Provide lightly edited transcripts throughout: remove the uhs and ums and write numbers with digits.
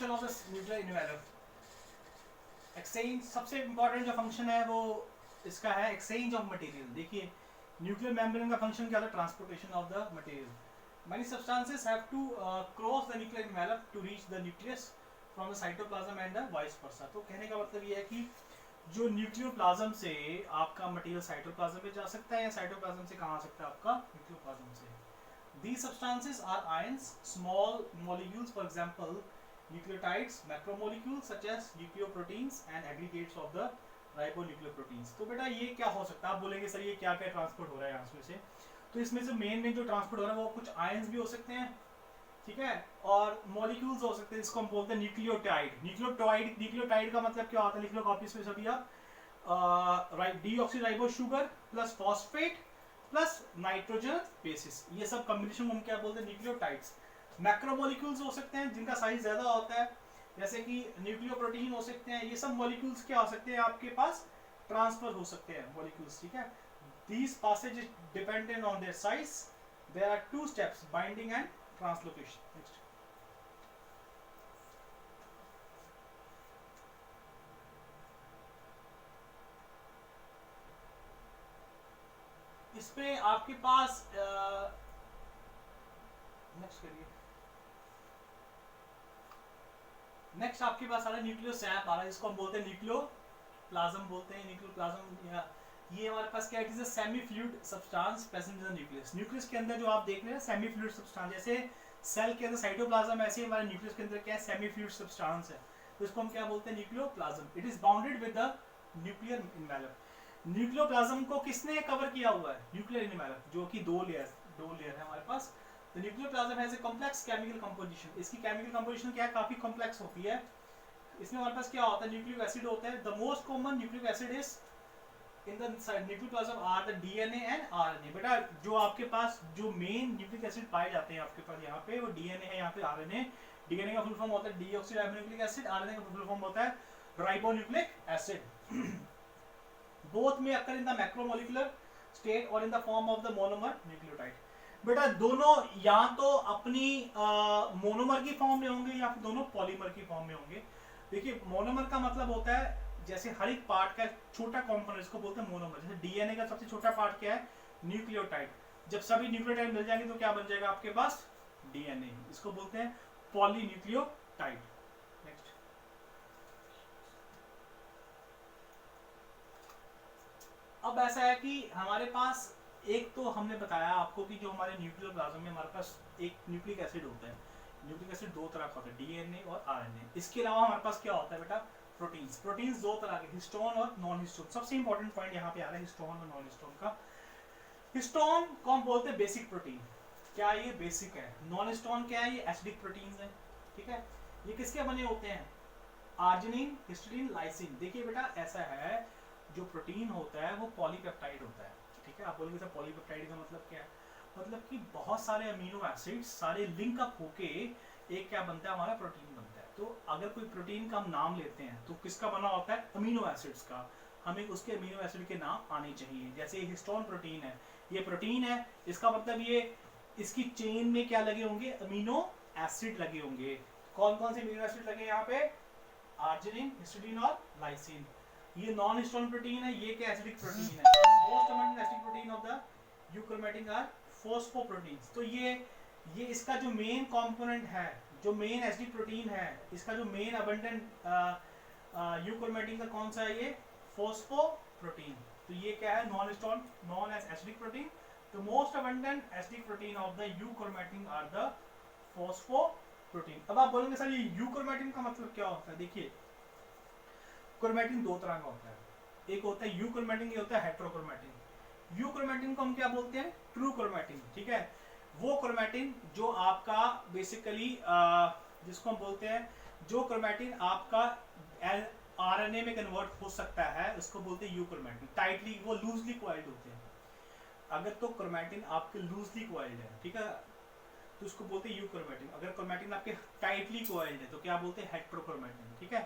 Function of the nuclear envelope, exchange सबसे important जो function है वो इसका है एक्सचेंज ऑफ मटेरियल। देखिए न्यूक्लियर मेम्ब्रेन का फंक्शन क्या होता है, transportation of the material. Many substances have to cross the nuclear envelope to reach the nucleus from the cytoplasm and the vice versa। तो कहने का मतलब ये है कि जो न्यूक्लियोप्लाज्म से आपका मटेरियल साइटोप्लाज्म में जा सकता है या साइटोप्लाज्म से कहाँ आ सकता है आपका न्यूक्लियोप्लाज्म से। These substances are ions, small molecules, for example nucleotides, macromolecules such as nucleoproteins and aggregates of the ribonucleoproteins। तो बेटा ये क्या हो सकता है, आप बोलेंगे सर ये क्या क्या ट्रांसपोर्ट हो रहा है यहाँ से, तो इसमें से मेन जो ट्रांसपोर्ट हो रहा है वो कुछ आयंस भी हो सकते हैं, ठीक है, और मॉलिक्यूल्स हो सकते हैं, इसको हम बोलते हैं न्यूक्लियोटाइड। न्यूक्लियोटाइड का मतलब क्या होता है, लिख लो कॉपीज में सभी आप, deoxyribo sugar plus phosphate plus nitrogen bases, ये सब कॉम्बिनेशन हम क्या बोलते हैं, न्यूक्लियोटाइड्स। मैक्रोमोलिक्यूल्स हो सकते हैं जिनका साइज ज्यादा होता है, जैसे कि न्यूक्लियोप्रोटीन हो सकते हैं। ये सब मॉलिक्यूल्स क्या हो सकते हैं आपके पास, ट्रांसफर हो सकते हैं मॉलिक्यूल्स, ठीक है। These passages dependent on their size. There are two steps: binding and translocation. Next. इसमें आपके पास नेक्स्ट करिए, नेक्स्ट आपके पास आ रहा है न्यूक्लियोसैप आ रहा है, इसको हम बोलते हैं न्यूक्लियोप्लाज्म बोलते हैं। न्यूक्लियोप्लाज्म या ये हमारे पास क्या है, semi fluid substance present in the nucleus. Nucleus के अंदर जो आप देख रहे हैं सेमी फ्लूइड सब्सटेंस, जैसे सेल के अंदर साइटोप्लाज्म, ऐसे ही हमारे न्यूक्लियस के अंदर क्या है, सेमी फ्लूइड सब्सटेंस है, तो इसको हम क्या बोलते हैं, nucleoplasm. It is bounded with the nuclear envelope. Nucleoplasm को किसने कवर किया हुआ है, न्यूक्लियर इन्वेलप, जो कि दो लेयर है हमारे पास। The nucleoplasm has a complex chemical composition. इसकी केमिकल कंपोजिशन क्या है, काफी कॉम्प्लेक्स होती है। इसमें हमारे पास क्या होता है, न्यूक्लिक एसिड होता है। The most common nucleic acid is in the nucleoplasm are the DNA and RNA. बेटा जो आपके पास जो मेन न्यूक्लिक एसिड पाए जाते हैं आपके पास यहाँ पे, वो डीएनए है, यहाँ पे आरएनए। डीएनए का फुल फॉर्म होता है डीऑक्सीराइबोन्यूक्लिक एसिड, आरएनए का फुल फॉर्म होता है राइबोन्यूक्लिक एसिड। बोथ में अकर इन द मैक्रोमोलिकुलर स्टेट और in the form of the monomer nucleotide. बेटा दोनों या तो अपनी मोनोमर की फॉर्म में होंगे या फिर दोनों पॉलीमर की फॉर्म में होंगे। देखिए मोनोमर का मतलब होता है जैसे हर एक पार्ट का छोटा कंपोनेंट, इसको बोलते हैं मोनोमर। जैसे डीएनए का सबसे छोटा पार्ट क्या है, न्यूक्लियोटाइड। जब सभी न्यूक्लियोटाइड मिल जाएंगे तो क्या बन जाएगा आपके पास, डीएनए। इसको बोलते हैं पॉलीन्यूक्लियोटाइड। नेक्स्ट, अब ऐसा है कि हमारे पास एक तो हमने बताया आपको कि जो हमारे न्यूक्लियोप्लाज्म में हमारे पास एक न्यूक्लिक एसिड होता है। न्यूक्लिक एसिड दो तरह का होता है, डीएनए और आरएनए। इसके अलावा हमारे पास क्या होता है बेटा, प्रोटीन्स। प्रोटीन्स दो तरह के, हिस्टोन और नॉन हिस्टोन। सबसे इंपॉर्टेंट पॉइंट यहाँ पे आ रहा है हिस्टोन और नॉन हिस्टोन का। हिस्टोन को हम बोलते हैं बेसिक प्रोटीन, क्या ये बेसिक है। नॉन हिस्टोन क्या है, ये एसिडिक प्रोटीन्स है, ठीक है। ये किसके बने होते हैं, आर्जिनिन, हिस्टीडीन, लाइसिन। देखिए बेटा ऐसा है, जो प्रोटीन होता है वो पॉलीपेप्टाइड होता है, ठीक है। आप बोलेंगे सर पॉलीपेप्टाइड का मतलब क्या है, मतलब कि बहुत सारे अमीनो एसिड्स सारे लिंक अप होके एक क्या बनता है, हमारा प्रोटीन बनता है। तो अगर कोई प्रोटीन का हम नाम लेते हैं तो किसका बना होता है, अमीनो एसिड्स का। हमें उसके अमीनो एसिड के नाम आने चाहिए। जैसे हिस्टोन प्रोटीन है, ये प्रोटीन है, इसका मतलब ये इसकी चेन में क्या लगे होंगे, अमीनो एसिड लगे होंगे। कौन कौन से अमीनो एसिड लगे यहाँ पे, आर्जिनिन, हिस्टीडीन और लाइसिन। ये नॉन हिस्टोन प्रोटीन है, ये क्या एसिडिक प्रोटीन है। Most abundant acidic protein of the eukaryotic are phosphoproteins. तो ये इसका जो मेन कंपोनेंट है, जो मेन एसिडिक प्रोटीन है, इसका जो मेन अबंडेंट यूकैरियोटिक का कौन सा है, ये फॉस्फोप्रोटीन। तो ये क्या है, non histone, known as acidic protein. The most abundant acidic protein of the eukaryotic are the phosphoprotein. अब आप बोलेंगे सर ये यूकैरियोटिक का मतलब क्या होता है। देखिए क्रोमैटिन दो तरह का होता है, एक होता है यूक्रोमैटिन, एक होता है हेटेरोक्रोमैटिन। यूक्रोमैटिन को हम क्या बोलते हैं, ट्रू क्रोमैटिन, ठीक है। वो क्रोमैटिन जो आपका बेसिकली जिसको हम बोलते हैं, जो क्रोमैटिन आपका आरएनए में कन्वर्ट हो सकता है, उसको बोलते हैं यूक्रोमैटिन। टाइटली वो लूजली कॉइल्ड होते हैं। अगर तो क्रोमैटिन आपके लूजली कॉइल्ड है, ठीक है, तो उसको बोलते हैं यूक्रोमैटिन। अगर क्रोमैटिन आपके टाइटली कॉइल्ड है तो क्या बोलते हैं, हेटेरोक्रोमैटिन, ठीक है।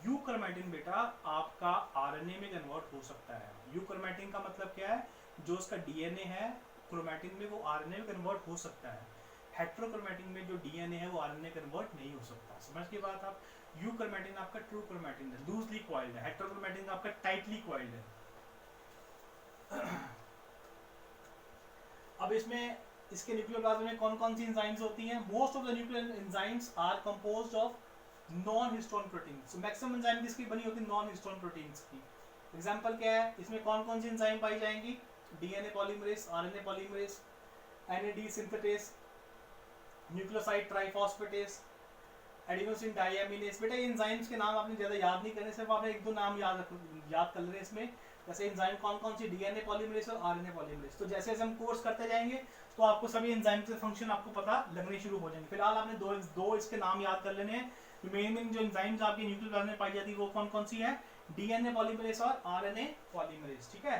यूक्रोमैटिन बेटा आपका आरएनए में कन्वर्ट हो सकता है। यूक्रोमैटिन का मतलब क्या है, जो उसका डीएनए है क्रोमैटिन में वो आरएनए में कन्वर्ट हो सकता है। हेट्रोक्रोमैटिन में जो डीएनए है वो आरएनए कन्वर्ट नहीं हो सकता। समझ के बात आप? यूक्रोमैटिन आपका ट्रू क्रोमैटिन है, लूजली कॉइल्ड है, हेट्रोक्रोमैटिन आपका टाइटली कॉइल्ड है। अब इसमें इसके न्यूक्लियोप्लाज्म में कौन कौन सी एंजाइम्स होती हैं? Most of the nuclear enzymes are composed of non histone protein. So maximum enzyme किसकी बनी होती है? नॉन हिस्टोन प्रोटीन्स की। एग्जांपल क्या है? इसमें कौन कौन सी एंजाइम पाई जाएंगी? DNA polymerase, RNA polymerase, NAD synthetase, nucleoside triphosphatase, adenosine deaminase. बेटा ये एंजाइम्स के नाम आपने ज़्यादा याद नहीं करने, सिर्फ आपने एक दो नाम याद कर लेने इसमें। जैसे एंजाइम कौन कौन सी? डीएनए पॉलीमरेज और आरएनए पॉलीमरेज। तो जैसे जैसे हम कोर्स करते जाएंगे तो आपको सभी एंजाइम के फंक्शन आपको पता लगने शुरू हो जाएंगे। फिलहाल आपने दो इसके नाम याद कर लेने हैं। मेन जो एंजाइम्स आपके न्यूक्लियोप्लाज्म में पाई जाती है वो कौन कौन सी है? डीएनए पॉलीमरेज और आरएनए पॉलीमरेज। ठीक है,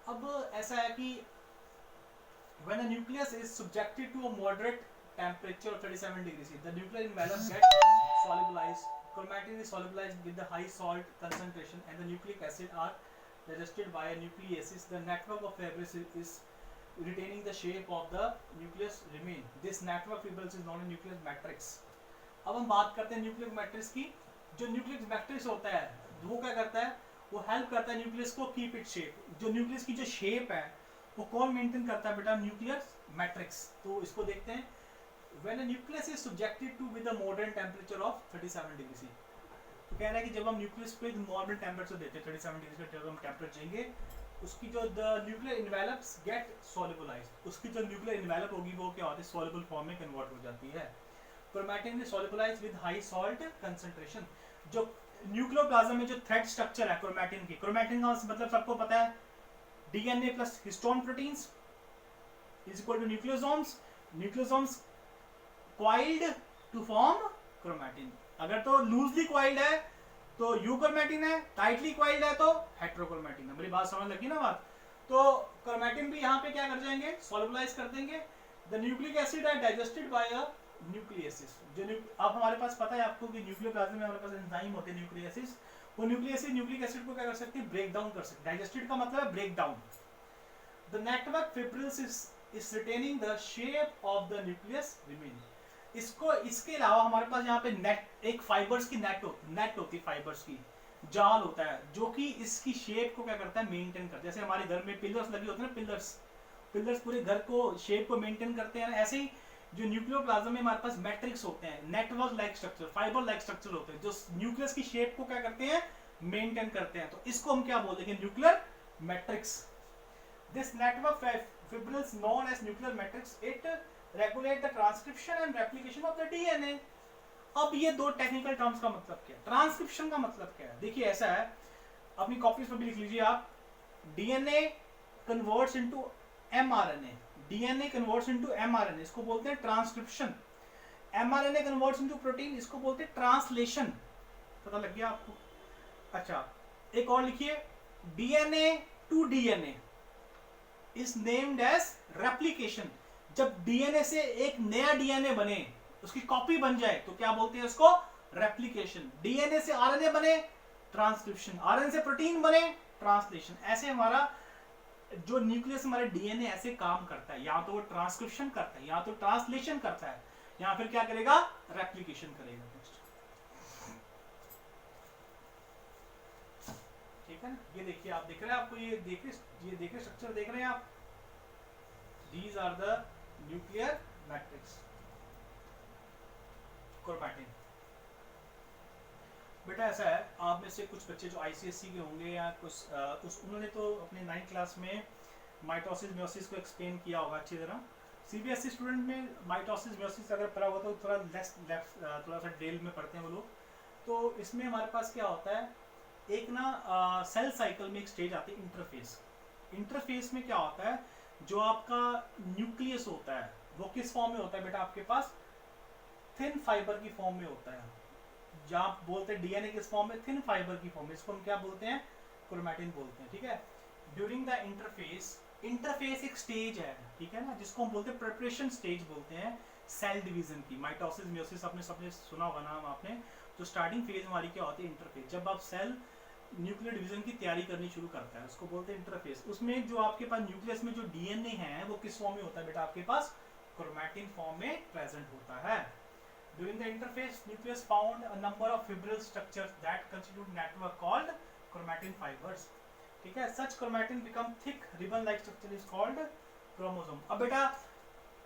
अब ऐसा है कि when a nucleus is subjected to a moderate temperature of 37 degrees C, the nuclear envelope gets solubilized. Chromatin is solubilized with the high salt concentration, and the nucleic acid are digested by a nucleases. The network of fibrils is retaining the shape of the nucleus remain. This network fibrils is known as nucleus matrix. अब हम बात करते हैं nucleus matrix की। जो nucleus matrix होता है वो क्या करता है? वो हेल्प करता है न्यूक्लियस को कीप इट शेप। जो न्यूक्लियस की जो शेप है वो कौन मेंटेन करता है? बेटा न्यूक्लियस मैट्रिक्स। तो इसको देखते हैं। When a nucleus is subjected to with a moderate temperature of 37 degree C, तो कह रहा है कि जब हम न्यूक्लियस को एक नॉर्मल टेम्परेचर देते हैं 37 डिग्री से जब हम टेम्परेचर देंगे, उसकी जो द न्यूक्लियर इन्वेलप्स गेट सॉल्युबलाइज्ड, उसकी जो न्यूक्लियर इन्वेलप होगी वो क्या होती है? सॉल्युबल फॉर्म में कन्वर्ट हो जाती है। Chromatin is solubilized with high salt concentration. जो न्यूक्लियोप्लाज्म में जो थ्रेड स्ट्रक्चर है क्रोमैटिन की, क्रोमैटिन का मतलब सबको पता है DNA plus histone proteins is equal to nucleosomes. Nucleosomes coiled to form chromatin. अगर तो लूजली कॉइल्ड है तो यूक्रोमैटिन है, टाइटली कॉइल्ड है तो हेट्रोक्रोमैटिन है। मेरी बात समझ लगी ना बात? तो क्रोमैटिन भी यहाँ पे क्या कर जाएंगे? सॉल्युबलाइज कर देंगे। The nucleic acid are digested by a nucleases. जो अब हमारे पास पता है आपको कि न्यूक्लियोप्लाज्म में हमारे पास एंजाइम होते हैं न्यूक्लियसिस। वो न्यूक्लियसिस न्यूक्लिक एसिड को क्या कर सकती है? ब्रेक डाउन कर सकती है। डाइजेस्टेड का मतलब है break down. The network fibrils is retaining the shape of the nucleus remain. इसको इसके अलावा हमारे पास यहाँ पे नेट एक फाइबर्स की नेट होती है, फाइबर्स की जाल होता है जो कि इसकी शेप को क्या करता है? मेंटेन करता है। जैसे हमारे घर में पिलर्स लगे होते हैं ना, पिलर्स पूरे घर को शेप को मेंटेन करते हैं। ऐसे ही जो न्यूक्लियोप्लाज्म में हमारे पास मैट्रिक्स होते हैं, network like structure, fibre like structure होते हैं जो न्यूक्लियस की शेप को क्या करते हैं? मेंटेन करते हैं। तो इसको हम क्या बोलते हैं? Nuclear matrix. This network fibrils known as nuclear matrix, it regulate the transcription and replication of the DNA. अब ये दो टेक्निकल टर्म्स का मतलब क्या है? ट्रांसक्रिप्शन का मतलब क्या है? देखिए ऐसा है, अपनी कॉपीज पर भी लिख लीजिए आप। DNA converts into mRNA, DNA converts into mRNA, इसको बोलते हैं transcription. MRNA converts into protein, इसको बोलते हैं ट्रांसलेशन। पता लग गया आपको? अच्छा, एक और लिखिए, DNA to DNA is named as replication। जब डीएनए से एक नया डीएनए बने, उसकी कॉपी बन जाए तो क्या बोलते हैं उसको? रेप्लिकेशन। डीएनए से आरएनए बने, ट्रांसक्रिप्शन। आरएनए से प्रोटीन बने, ट्रांसलेशन। ऐसे हमारा जो न्यूक्लियस हमारे डीएनए ऐसे काम करता है, या तो वो ट्रांसक्रिप्शन करता है या तो ट्रांसलेशन करता है, या फिर क्या करेगा? रेप्लिकेशन करेगा। ठीक है ना? ये देखिए, आप देख रहे हैं, आपको ये देखिए स्ट्रक्चर देख रहे हैं आप। These are the nuclear matrix, chromatin. बेटा ऐसा है, आप में से कुछ बच्चे जो आईसीएससी के होंगे या कुछ उन्होंने तो अपने 9th क्लास में माइटोसिस म्योसिस को एक्सप्लेन किया होगा अच्छी तरह। सीबीएसई स्टूडेंट में माइटोसिस म्योसिस अगर पढ़ा होगा तो थोड़ा सा डिटेल में पढ़ते हैं वो लोग। तो इसमें हमारे पास क्या होता है, एक ना सेल साइकिल में एक स्टेज आती है इंटरफेस। इंटरफेस में क्या होता है, जो आपका न्यूक्लियस होता है वो किस फॉर्म में होता है बेटा? आपके पास थिन फाइबर की फॉर्म में होता है। जहाँ आप बोलते हैं डीएनए किस फॉर्म में? थिन फाइबर की फॉर्म में। इसको हम क्या बोलते हैं? क्रोमैटिन बोलते हैं। ठीक है। ड्यूरिंग द इंटरफेस एक स्टेज है, ठीक है ना, जिसको हम बोलते हैं प्रिपरेशन स्टेज बोलते हैं सेल डिवीजन की। माइटोसिस म्योसिस आपने सबने सुना होगा नाम आपने। तो स्टार्टिंग फेज हमारी क्या होती है? इंटरफेस। जब आप सेल न्यूक्लियर डिवीजन की तैयारी करनी शुरू करता है, उसको बोलते हैं इंटरफेस। उसमें जो आपके पास न्यूक्लियस में जो डीएनए है वो किस फॉर्म में होता है बेटा, आपके पास क्रोमैटिन फॉर्म में प्रेजेंट होता है। During the interphase, nucleus found a number of fibril structures that constitute network called chromatin fibers. ठीक है, such chromatin become thick ribbon-like structure is called chromosome. अब बेटा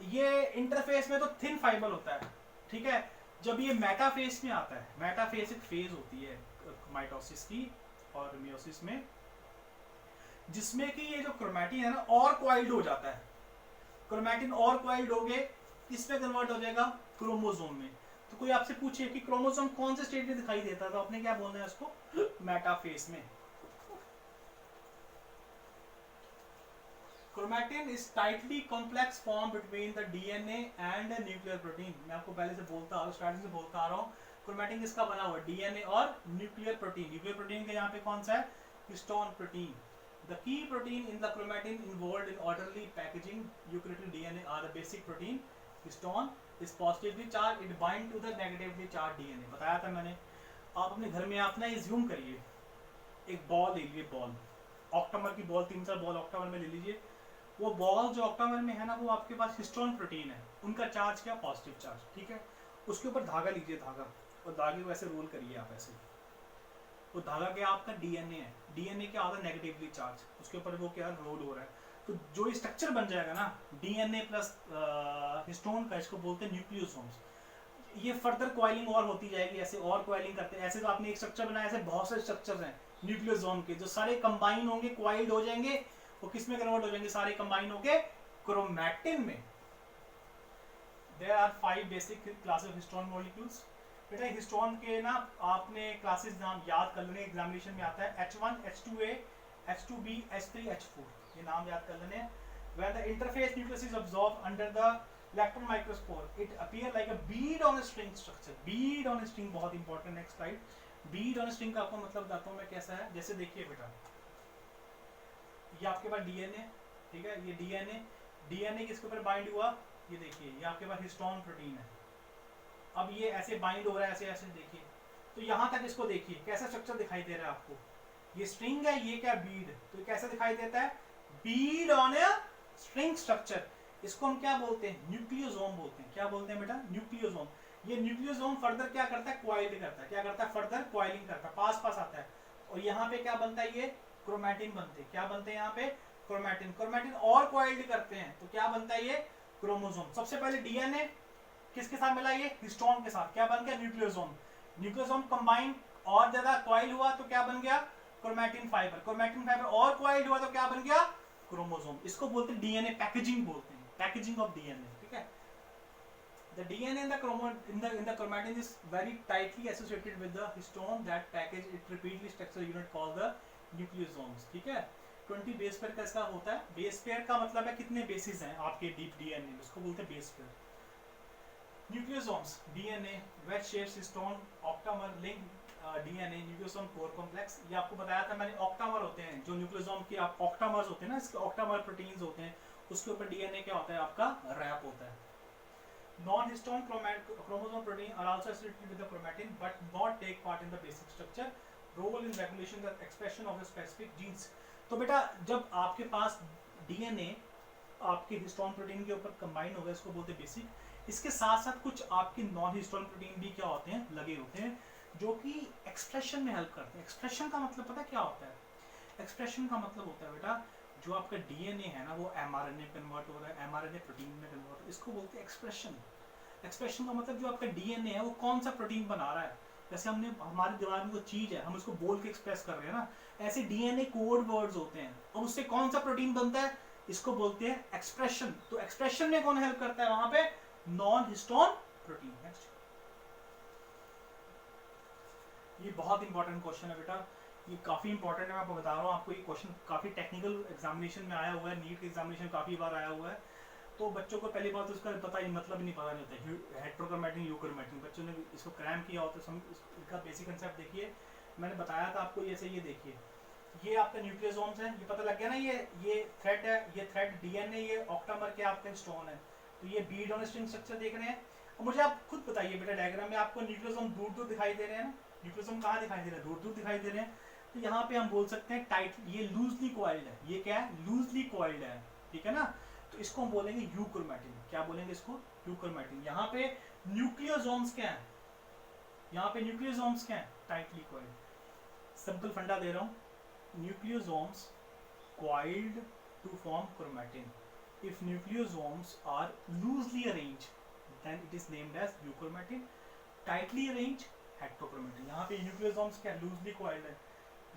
ये इंटरफेस में तो थिन फाइबर होता है, ठीक है। जब ये मेटाफेज में आता है, मेटाफेज एक फेज होती है माइटोसिस की और मियोसिस में, जिसमें कि ये जो क्रोमैटिन है ना और क्वाइल्ड हो जाता है। क्रोमैटिन और क्वाइल्ड हो गए, इसमें कन्वर्ट हो जाएगा क्रोमोसोम में। तो कोई आपसे पूछे कि क्रोमोसोम कौन से स्टेज में दिखाई देता था, आपने क्या बोलना है उसको, मेटाफेज में। Chromatin is tightly complex form between the DNA and nuclear protein. मैं आपको पहले से बोलता आ रहा हूँ, स्टार्टिंग से बोलता आ रहा हूँ, क्रोमैटिन किसका बना हुआ है, डीएनए और न्यूक्लियर प्रोटीन। न्यूक्लियर प्रोटीन के यहाँ पे कौन सा है, histone protein. The key protein in the chromatin involved in orderly packaging eukaryotic DNA are the basic protein. Histone is positively charged, it bind to the negatively charged DNA. बताया था मैंने। आप अपने घर में आप ना ये ज़ूम करिए, एक बॉल ले लीजिए, बॉल ऑक्टामर की बॉल, 3-4 बॉल ऑक्टामर में ले लीजिए। वो बॉल जो ऑक्टामर में है ना, वो आपके पास हिस्टोन प्रोटीन है, उनका चार्ज क्या, पॉजिटिव चार्ज, ठीक है। उसके ऊपर धागा लीजिए, धागा, और धागे को ऐसे रोल करिए आप ऐसे। वो धागा क्या आपका डीएनए है, डीएनए क्या आता है नेगेटिवली चार्ज, उसके ऊपर वो क्या रोल हो रहा है। तो जो स्ट्रक्चर बन जाएगा ना डीएनए प्लस हिस्टोन का, इसको बोलते हैं न्यूक्लियोसोम्स। ये फर्दर क्वाइलिंग और होती जाएगी, ऐसे और क्वाइलिंग करते हैं। ऐसे तो आपने एक स्ट्रक्चर बनाया, ऐसे बहुत से स्ट्रक्चर्स हैं न्यूक्लियोसोम के, जो सारे कंबाइन होंगे, क्वाइल्ड हो जाएंगे, वो किस में कन्वर्ट हो जाएंगे, सारे कंबाइन होके क्रोमैटिन में। There are 5 basic class of histone molecules. बेटा हिस्टोन के ना आपने क्लासेस नाम याद कर लेने, एग्जामिनेशन में आता है H1, H2A, H2B, H3, H4, ये नाम याद कर लेने। When the interface nucleus is absorbed under the electron microscope, it appear like a bead on a string structure. Bead on a string बहुत important, next slide. Bead on a string का आपको मतलब बताता हूँ मैं कैसा है। जैसे देखिए बेटा, ये आपके पास डीएनए, ठीक है, ये डीएनए किसके ऊपर बाइंड हुआ, ये देखिए, ये आपके पास हिस्टोन प्रोटीन है। अब ये ऐसे बाइंड हो रहा है, ऐसे ऐसे देखिए, तो यहाँ तक इसको देखिए कैसा स्ट्रक्चर दिखाई दे रहा है आपको। ये स्ट्रिंग है, ये क्या बीड, तो कैसा दिखाई देता है, Beed on a string structure. इसको हम क्या बोलते हैं, न्यूक्लियोसोम बोलते हैं। क्या बोलते हैं बेटा, न्यूक्लियोसोम। ये न्यूक्लियोसोम फर्दर क्या करता है, क्वाइल्ड करता है। क्या करता है, फर्दर क्वाइलिंग करता है, पास पास आता है। और यहाँ पे क्या बनता है, ये क्रोमैटिन बनते हैं। क्या बनते हैं यहाँ पे, क्रोमैटिन। क्रोमैटिन और क्वाइल्ड करते हैं, तो क्या बनता है, ये क्रोमोसोम। सबसे पहले डीएनए किसके साथ मिला, ये हिस्टोन के साथ, क्या बन गया, न्यूक्लियोसोम। न्यूक्लियोसोम कंबाइन और ज्यादा क्वाइल हुआ तो क्या बन गया, क्रोमैटिन फाइबर। क्रोमैटिन फाइबर और क्वाइल हुआ तो क्या बन गया, क्रोमोसोम। इसको बोलते हैं डीएनए पैकेजिंग, बोलते हैं पैकेजिंग ऑफ डीएनए, ठीक है। The DNA in the chromatin is very tightly associated with the histone that package it repeatedly structural unit called the nucleosomes, ठीक है। 20 बेस पेयर का इसका होता है। बेस पेयर का मतलब है कितने बेसिस हैं आपके डीप डीएनए में, उसको बोलते हैं base pair. Nucleosomes, DNA, veg shape histone, octamer, link DNA, nucleosome core complex. ये आपको बताया था मैंने, ऑक्टामर होते हैं जो न्यूक्लियोसोम के, आप ऑक्टामर्स होते हैं ना, इसके ऑक्टामर प्रोटीन्स होते हैं, उसके ऊपर डीएनए क्या होता है आपका, रैप होता है। Non-histone chromosome protein are also associated with the chromatin but not take part in the basic structure. Role in regulation the expression of the specific genes. तो बेटा जब आपके पास डीएनए आपके हिस्टोन प्रोटीन के ऊपर कंबाइन होगा, इसको बोलते हैं बेसिक। इसके साथ साथ कुछ आपके नॉन हिस्टोन प्रोटीन भी क्या होते हैं, लगे होते हैं, जो कि एक्सप्रेशन में हेल्प करते हैं। एक्सप्रेशन का मतलब पता क्या होता है, एक्सप्रेशन का मतलब होता है बेटा जो आपका डीएनए है ना, वो एमआरएनए कन्वर्ट हो रहा है, एमआरएनए प्रोटीन में कन्वर्ट हो रहा है, इसको बोलते हैं एक्सप्रेशन। एक्सप्रेशन का मतलब जो आपका डीएनए है वो कौन सा प्रोटीन बना रहा है। जैसे हमने हमारे दिमाग में कोई चीज है, हम उसको बोल के एक्सप्रेस कर रहे हैं ना, ऐसे डीएनए कोड वर्ड्स होते हैं, और उससे कौन सा प्रोटीन बनता है, इसको बोलते हैं एक्सप्रेशन। तो एक्सप्रेशन में कौन हेल्प करता है, वहां पे नॉन हिस्टोन प्रोटीन। नेक्स्ट, ये बहुत इंपॉर्टेंट क्वेश्चन है बेटा, ये काफ़ी इंपॉर्टेंट है, मैं आपको बता रहा हूँ। आपको ये क्वेश्चन काफ़ी टेक्निकल एग्जामिनेशन में आया हुआ है, नीट के एग्जामिनेशन काफ़ी बार आया हुआ है। तो बच्चों को पहली बात उसका पता ही मतलब नहीं पता नहीं होता, हेट्रोक्रोमैटिन यूक्रोमैटिन, बच्चों ने इसको क्रैम किया होता है। इसका बेसिक कंसेप्ट देखिए, मैंने बताया था आपको, जैसे ये देखिए, ये आपका न्यूक्लियोसोम्स है, ये पता लग गया ना, ये थ्रेड है, ये थ्रेड डीएनए, ये ऑक्टामर के आपका स्टोन है। तो ये बीड ऑन स्ट्रिंग स्ट्रक्चर देख रहे हैं। और मुझे आप खुद बताइए बेटा, डायग्राम में आपको न्यूक्लियोसोम दूर दूर दिखाई दे रहे हैं ना, न्यूक्लियोसोम कहाँ दिखाई दे रहे हैं, दूर दूर दिखाई दे रहे हैं। तो यहाँ पे हम बोल सकते हैं टाइट, ये लूजली कॉइल्ड है, ये क्या है, लूजली कॉइल्ड है, ठीक है ना। तो इसको हम बोलेंगे यूक्रोमैटिन। क्या बोलेंगे इसको, यूक्रोमैटिन। यहाँ पे न्यूक्लियोसोम्स क्या है, यहाँ पे न्यूक्लियोसोम्स क्या है, टाइटली कॉइल्ड। सिंपल फंडा दे रहा हूँ, nucleosomes coiled to form chromatin. If nucleosomes are loosely arranged, then it is named as euchromatin. Tightly arranged, heterochromatin. यहाँ पे nucleosomes क्या loosely coiled है,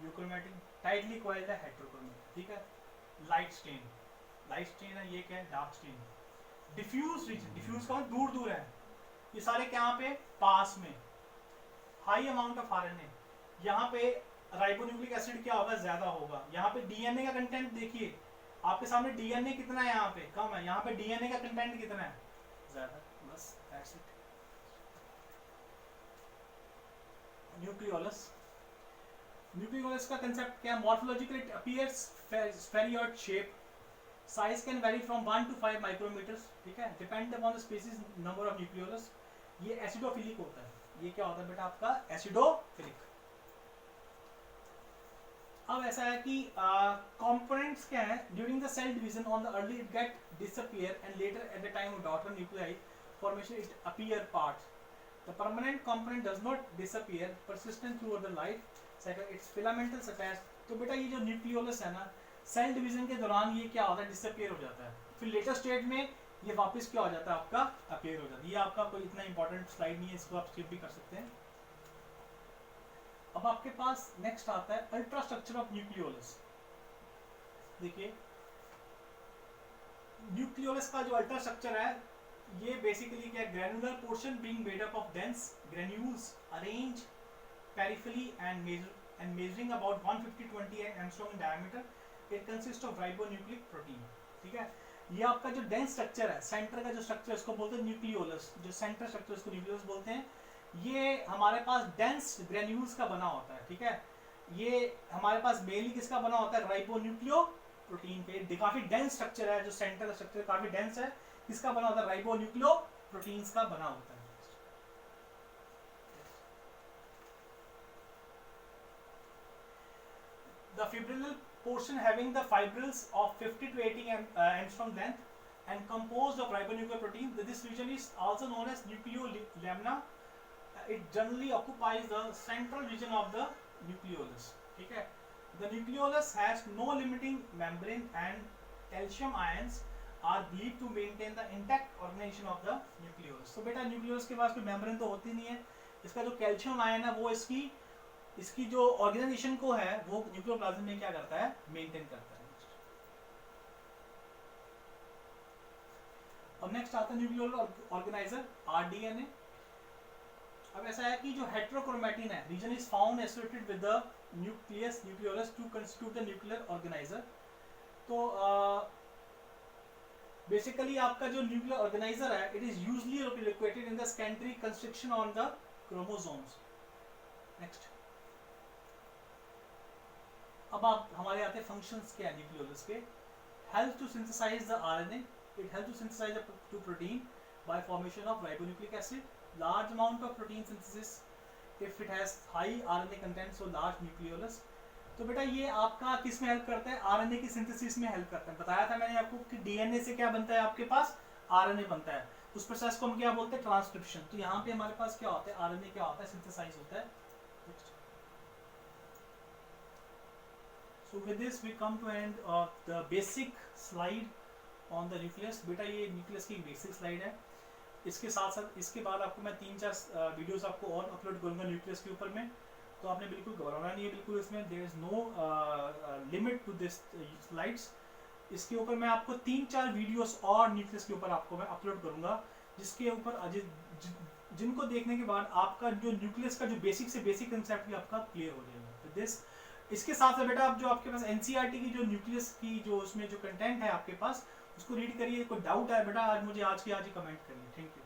euchromatin, tightly coiled है, heterochromatin, ठीक है। Light stain, light stain है, ये क्या है, dark stain। Diffuse region, diffuse का दूर दूर है, ये सारे क्या यहाँ पे पास में। High amount of RNA, यहाँ पे राइबोन्यूक्लिक एसिड क्या होगा, ज्यादा होगा। यहाँ पे डीएनए का कंटेंट देखिए, आपके सामने डीएनए कितना है, यहाँ पे कम है, यहाँ पे डीएनए का कंटेंट कितना है, ज्यादा। बस दैट्स इट। न्यूक्लियोलस, न्यूक्लियोलस का कंसेप्ट क्या है, morphologically it appears spheroid shape, size can vary from 1 to 5 micrometers, ठीक है, depend upon the species number of nucleolus. ये एसिडोफिलिक होता है, ये क्या होता है बेटा आपका, एसिडोफिलिक। अब ऐसा है कि कंपोनेंट्स क्या है, during the cell division on the early it get disappear and later at the time of daughter nuclei formation it appear parts. The permanent component does not disappear, persistent through the life cycle, it's filamental attach. तो बेटा ये जो nucleolus है ना, cell division के दौरान ये क्या होता है, डिसअपीयर हो जाता है, फिर लेटर स्टेज में ये वापस क्या हो जाता है, आपका अपीयर हो जाता है। ये आपका कोई इतना इंपॉर्टेंट स्लाइड नहीं है, इसको आप स्किप भी कर सकते हैं। अब आपके पास नेक्स्ट आता है अल्ट्रा स्ट्रक्चर ऑफ न्यूक्लियोलस। देखिए न्यूक्लियोलस का जो अल्ट्रा स्ट्रक्चर है, ये बेसिकली क्या, granular portion being made up of dense granules arrange peripherally and measuring about 150-20 angstrom in diameter. It consist of ribonucleic protein, ठीक है। ये आपका जो डेंस स्ट्रक्चर है, सेंटर का जो स्ट्रक्चर, इसको बोलते हैं न्यूक्लियोलस। जो सेंटर स्ट्रक्चर इसको न्यूक्लियोलस बोलते हैं। ये हमारे पास डेंस ग्रेन्यूल्स का बना होता है, ठीक है। ये हमारे पास मेनली किसका बना होता है, राइबोन्यूक्लियो प्रोटीन पे। काफी डेंस स्ट्रक्चर है, जो सेंटर स्ट्रक्चर काफी डेंस है, किसका बना होता है, राइबोन्यूक्लियो प्रोटीन्स का बना होता है। The fibrillary portion having the fibrils of 50 to 80 angstrom length and composed of ribonuclear protein. This region is also known as nucleolamina. It generally occupies the central region of the nucleolus, ठीक है। The nucleolus has no limiting membrane and calcium ions are believed to maintain the intact organization of the nucleolus. तो बेटा nucleolus के पास कोई membrane तो होती नहीं है, इसका जो calcium ion है वो इसकी जो ऑर्गेनाइजेशन को है वो न्यूक्लियोप्लाज्म में क्या करता है, मेंटेन करता है। और नेक्स्ट आता है न्यूक्लियर ऑर्गेनाइजर आरडीएनए। अब ऐसा है कि जो हेटेरोक्रोमैटिन है, region is found associated with the nucleus nucleolus to constitute the nuclear organizer. तो बेसिकली आपका जो न्यूक्लियर ऑर्गेनाइजर है, it is usually located in the secondary construction on the chromosomes. Next, अब आप हमारे आते हैं फंक्शंस क्या है न्यूक्लियोलस के। Help to synthesize the RNA, it help to synthesize the two protein by formation of ribonucleic acid, large amount of protein synthesis if it has high RNA content, so large nucleolus. तो बेटा ये आपका किस में help करता है, RNA की synthesis में हेल्प करता है। बताया था मैंने आपको कि डीएनए से क्या बनता है, आपके पास आरएनए बनता है, उस प्रोसेस को हम क्या बोलते हैं, ट्रांसक्रिप्शन। तो यहाँ पे हमारे पास क्या होता है, आरएनए क्या होता है, सिंथेसाइज होता है। So with this we come to end of the basic slide on the nucleus. बेटा ये न्यूक्लियस की बेसिक स्लाइड है। इसके साथ साथ इसके बाद आपको मैं 3-4 वीडियोस आपको और अपलोड करूँगा न्यूक्लियस के ऊपर में, तो आपने बिल्कुल घबराना नहीं है, बिल्कुल इसमें there is no limit to this slides. इसके ऊपर मैं आपको 3-4 वीडियोस और न्यूक्लियस के ऊपर आपको मैं अपलोड करूँगा, जिसके ऊपर जिनको देखने के बाद आपका जो न्यूक्लियस का जो बेसिक से बेसिक कंसेप्ट भी आपका क्लियर हो जाएगा। तो दिस इसके साथ साथ बेटा आप जो आपके पास एनसीईआरटी की जो न्यूक्लियस की जो उसमें जो कंटेंट है आपके पास, उसको रीड करिए। कोई डाउट है बेटा आज मुझे आज ही कमेंट करिए। Thank you.